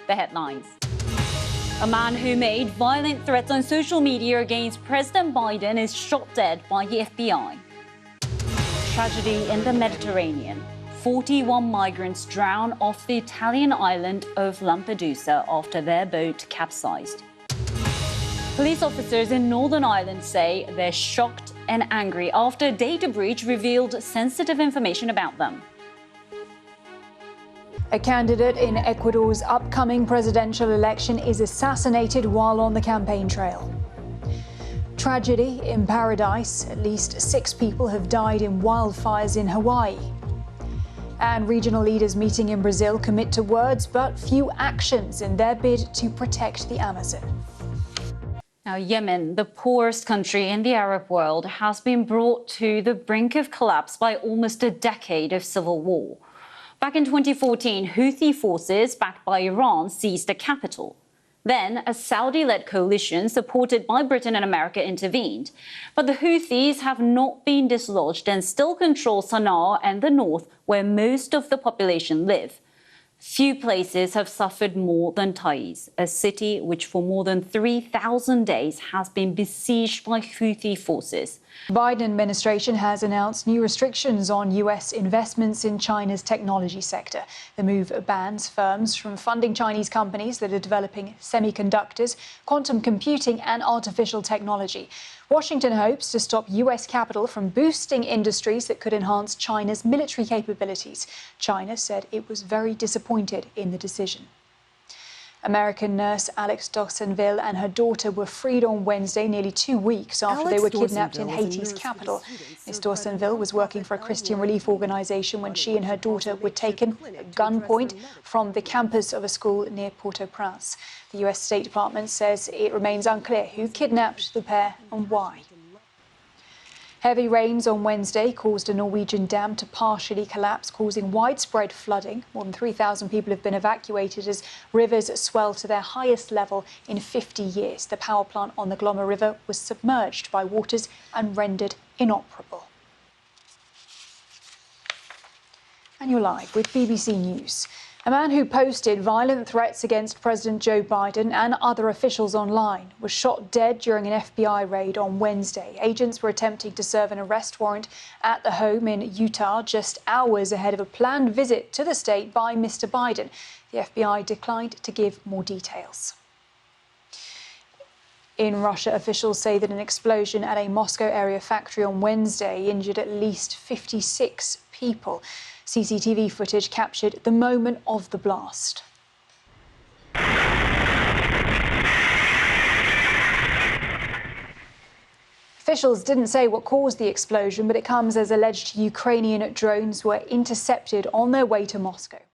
The headlines. A man who made violent threats on social media against President Biden is shot dead by the FBI. Tragedy in the Mediterranean. 41 migrants drown off the Italian island of Lampedusa after their boat capsized. Police officers in Northern Ireland say they're shocked and angry after a data breach revealed sensitive information about them. A candidate in Ecuador's upcoming presidential election is assassinated while on the campaign trail. Tragedy in paradise. At least 6 people have died in wildfires in Hawaii. And regional leaders meeting in Brazil commit to words but few actions in their bid to protect the Amazon. Now, Yemen, the poorest country in the Arab world, has been brought to the brink of collapse by almost a decade of civil war. Back in 2014, Houthi forces, backed by Iran, seized the capital. Then, a Saudi-led coalition supported by Britain and America intervened. But the Houthis have not been dislodged and still control Sana'a and the north, where most of the population live. Few places have suffered more than Taiz, a city which for more than 3,000 days has been besieged by Houthi forces. The Biden administration has announced new restrictions on U.S. investments in China's technology sector. The move bans firms from funding Chinese companies that are developing semiconductors, quantum computing and artificial technology. Washington hopes to stop U.S. capital from boosting industries that could enhance China's military capabilities. China said it was very disappointed in the decision. American nurse Alex Dawsonville and her daughter were freed on Wednesday, nearly 2 weeks after they were kidnapped in Haiti's capital. Ms. Dawsonville was working for a Christian relief organisation when she and her daughter were taken at gunpoint from the campus of a school near Port-au-Prince. The US State Department says it remains unclear who kidnapped the pair and why. Heavy rains on Wednesday caused a Norwegian dam to partially collapse, causing widespread flooding. More than 3,000 people have been evacuated as rivers swell to their highest level in 50 years. The power plant on the Glomma River was submerged by waters and rendered inoperable. And you're live with BBC News. A man who posted violent threats against President Joe Biden and other officials online was shot dead during an FBI raid on Wednesday. Agents were attempting to serve an arrest warrant at the home in Utah just hours ahead of a planned visit to the state by Mr. Biden. The FBI declined to give more details. In Russia, officials say that an explosion at a Moscow area factory on Wednesday injured at least 56 people. CCTV footage captured the moment of the blast. Officials didn't say what caused the explosion, but it comes as alleged Ukrainian drones were intercepted on their way to Moscow.